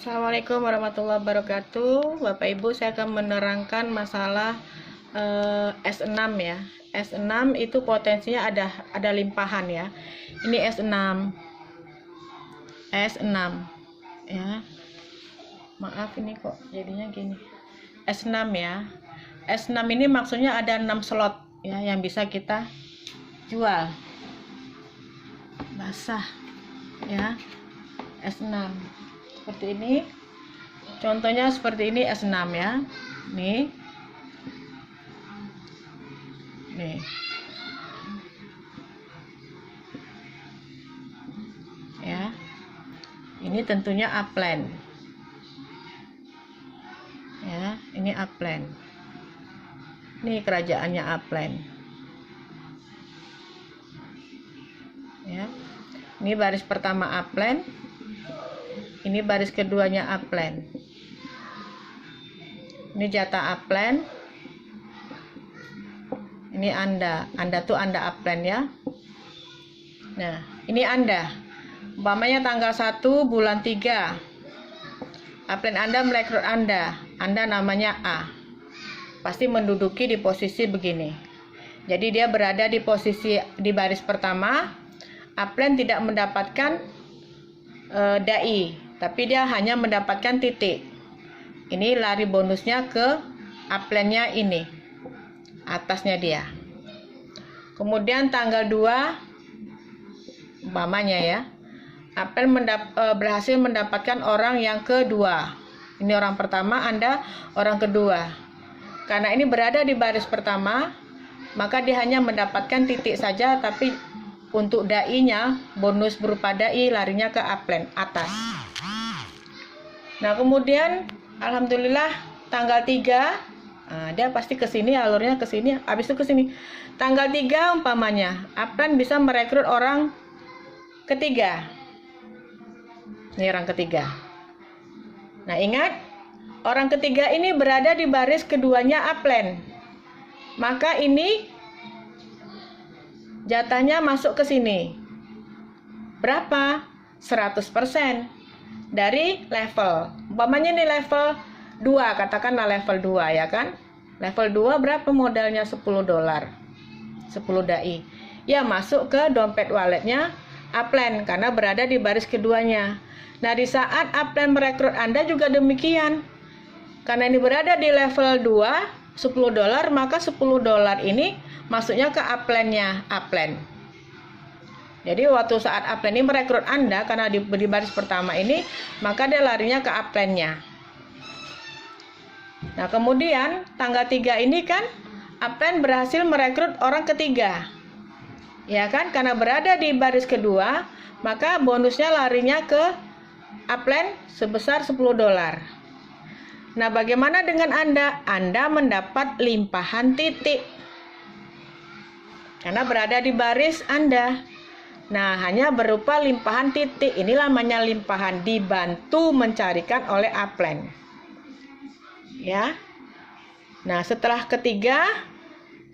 Assalamualaikum warahmatullahi wabarakatuh. Bapak Ibu, saya akan menerangkan masalah S6 ya. S6 itu potensinya ada limpahan ya. Ini S6. S6 ya. Maaf ini kok jadinya gini. S6 ya. S6 ini maksudnya ada 6 slot ya yang bisa kita jual. Basah ya. S6 seperti ini, contohnya seperti ini S6 ya, nih ya, ini tentunya upland ya, ini upland, ini kerajaannya upland ya, ini baris pertama upland. Ini baris keduanya upland. Ini jatah upland. Ini Anda tuh Anda upland ya. Nah, ini Anda. Umpamanya tanggal 1 bulan 3. Upland Anda merekrut Anda. Anda namanya A. Pasti menduduki di posisi begini. Jadi dia berada di posisi di baris pertama. Upland tidak mendapatkan dai, tapi dia hanya mendapatkan titik. Ini lari bonusnya ke uplandnya ini, atasnya dia. Kemudian tanggal 2 umpamanya ya, upland berhasil mendapatkan orang yang kedua. Ini orang pertama, Anda orang kedua. Karena ini berada di baris pertama, maka dia hanya mendapatkan titik saja, tapi untuk dai-nya, bonus berupa dai larinya ke upland atas. Nah, kemudian alhamdulillah tanggal 3, dia pasti ke sini, alurnya ke sini, habis itu ke sini. Tanggal 3 umpamanya, upland bisa merekrut orang ketiga. Ini orang ketiga. Nah, ingat, orang ketiga ini berada di baris keduanya upland. Maka ini jatahnya masuk ke sini. Berapa? 100% dari level. Umpamanya ini level 2, katakanlah level 2 ya kan? Level 2 berapa modalnya? $10. 10 dai. Ya, masuk ke dompet walletnya upland karena berada di baris keduanya. Nah, di saat upland merekrut Anda juga demikian. Karena ini berada di level 2, $10, maka $10 ini masuknya ke uplandnya upland. Jadi waktu saat upland ini merekrut Anda karena di baris pertama ini, maka dia larinya ke uplandnya. Nah, kemudian tanggal 3 ini kan upland berhasil merekrut orang ketiga. Ya kan? Karena berada di baris kedua, maka bonusnya larinya ke upland sebesar $10. Nah, bagaimana dengan Anda? Anda mendapat limpahan titik. Karena berada di baris Anda. Nah, hanya berupa limpahan titik. Ini namanya limpahan, dibantu mencarikan oleh upland. Ya. Nah, setelah ketiga,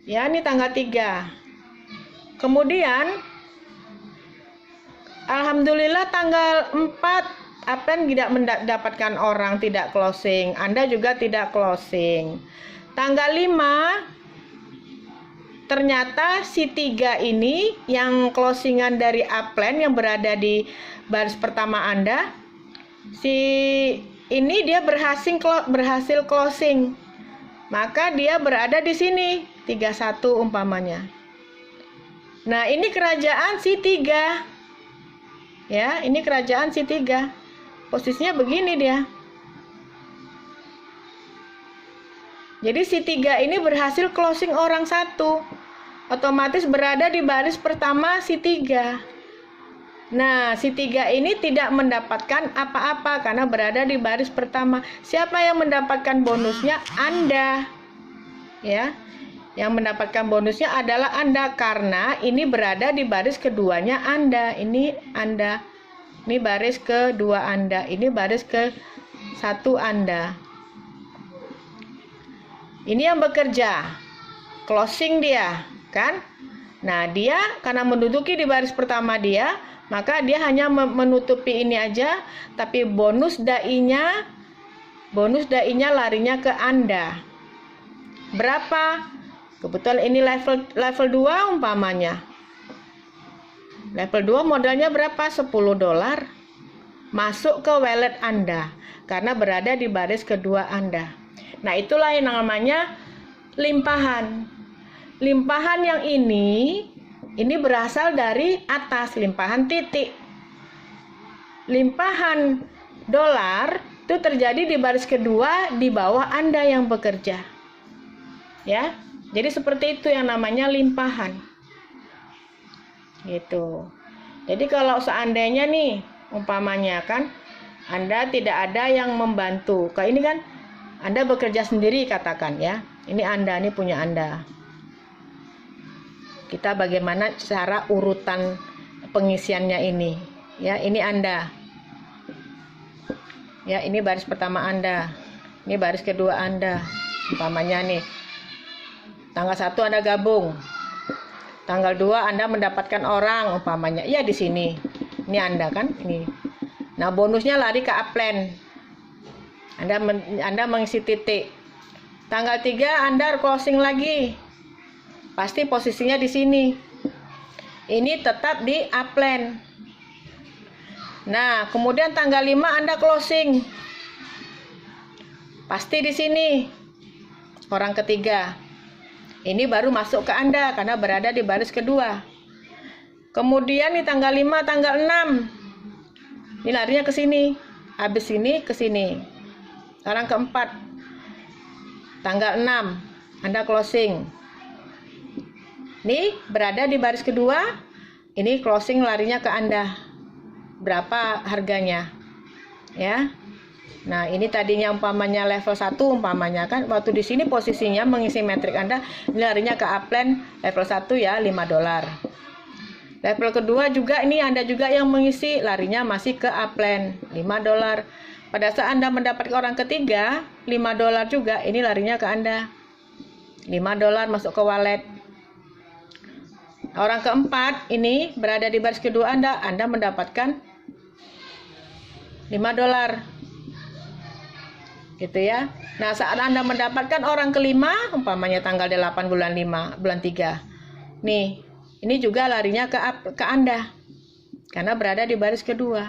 ya ini tanggal 3. Kemudian, alhamdulillah tanggal 4, upland tidak mendapatkan orang, tidak closing. Anda juga tidak closing. Tanggal 5, ternyata si 3 ini yang closingan dari upland yang berada di baris pertama Anda, si ini dia berhasil closing. Maka dia berada di sini 31 umpamanya. Nah, ini kerajaan si 3. Ya, ini kerajaan si 3. Posisinya begini dia. Jadi si 3 ini berhasil closing orang 1. Otomatis berada di baris pertama si 3. Nah, si 3 ini tidak mendapatkan apa-apa karena berada di baris pertama. Siapa yang mendapatkan bonusnya? Anda. Ya. Yang mendapatkan bonusnya adalah Anda karena ini berada di baris keduanya Anda. Ini Anda. Ini baris kedua Anda. Ini baris ke-1 Anda. Ini yang bekerja. Closing dia, kan? Nah, dia karena menduduki di baris pertama dia, maka dia hanya menutupi ini aja, tapi bonus dai-nya larinya ke Anda. Berapa? Kebetulan ini level 2 umpamanya. Level 2 modalnya berapa? $10. Masuk ke wallet Anda karena berada di baris kedua Anda. Nah, itulah yang namanya limpahan. Limpahan yang ini berasal dari atas, limpahan titik. Limpahan dolar itu terjadi di baris kedua di bawah Anda yang bekerja. Ya. Jadi seperti itu yang namanya limpahan. Gitu. Jadi kalau seandainya nih umpamanya kan Anda tidak ada yang membantu. Kayak ini kan Anda bekerja sendiri katakan ya. Ini Anda, ini punya Anda. Kita bagaimana cara urutan pengisiannya ini. Ya, ini Anda. Ya, ini baris pertama Anda. Ini baris kedua Anda. Umpamanya nih. Tanggal 1 Anda gabung. Tanggal 2 Anda mendapatkan orang umpamanya. Iya di sini. Ini Anda kan? Ini. Nah, bonusnya lari ke upline. Anda mengisi titik. Tanggal 3 Anda closing lagi. Pasti posisinya di sini. Ini tetap di upline. Nah, kemudian tanggal 5 Anda closing. Pasti di sini. Orang ketiga. Ini baru masuk ke Anda karena berada di baris kedua. Kemudian di tanggal 5, tanggal 6. Ini larinya ke sini. Habis ini ke sini. Sekarang keempat. Tanggal 6. Anda closing. Ini berada di baris kedua. Ini closing larinya ke Anda. Berapa harganya? Ya. Nah, ini tadinya umpamanya level 1 umpamanya kan waktu di sini posisinya mengisi metrik Anda ini larinya ke upline level 1 ya $5. Level kedua juga ini Anda juga yang mengisi larinya masih ke upline $5. Pada saat Anda mendapatkan orang ketiga $5 juga ini larinya ke Anda. $5 masuk ke wallet. Orang keempat ini berada di baris kedua Anda mendapatkan $5. Gitu ya. Nah, saat Anda mendapatkan orang kelima, umpamanya tanggal 8 bulan 5, bulan 3. Nih, ini juga larinya ke Anda. Karena berada di baris kedua.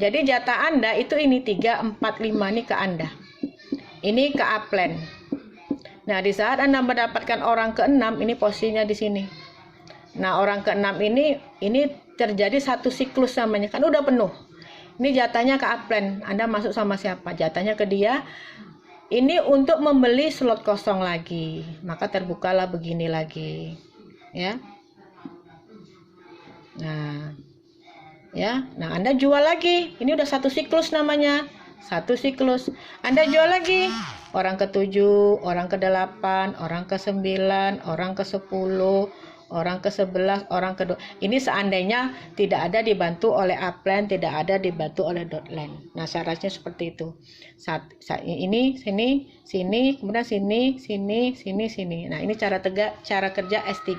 Jadi jatah Anda itu ini 3, 4, 5 ini ke Anda. Ini ke upline. Nah, di saat Anda mendapatkan orang ke-6, ini posisinya di sini. Nah, orang ke-6 ini terjadi satu siklus namanya. Kan udah penuh. Ini jatahnya ke upline. Anda masuk sama siapa? Jatahnya ke dia. Ini untuk membeli slot kosong lagi. Maka terbukalah begini lagi. Ya. Nah. Ya. Nah, Anda jual lagi. Ini udah satu siklus namanya. Satu siklus. Anda jual lagi. Orang ke-7, orang ke-8, orang ke-9, orang ke-10, orang ke-11, orang ke-2. Ini seandainya tidak ada dibantu oleh upline, tidak ada dibantu oleh downline. Nah, syaratnya seperti itu. Ini, sini, kemudian sini. Nah, ini cara kerja S3.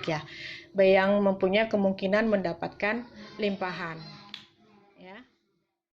Yang mempunyai kemungkinan mendapatkan limpahan.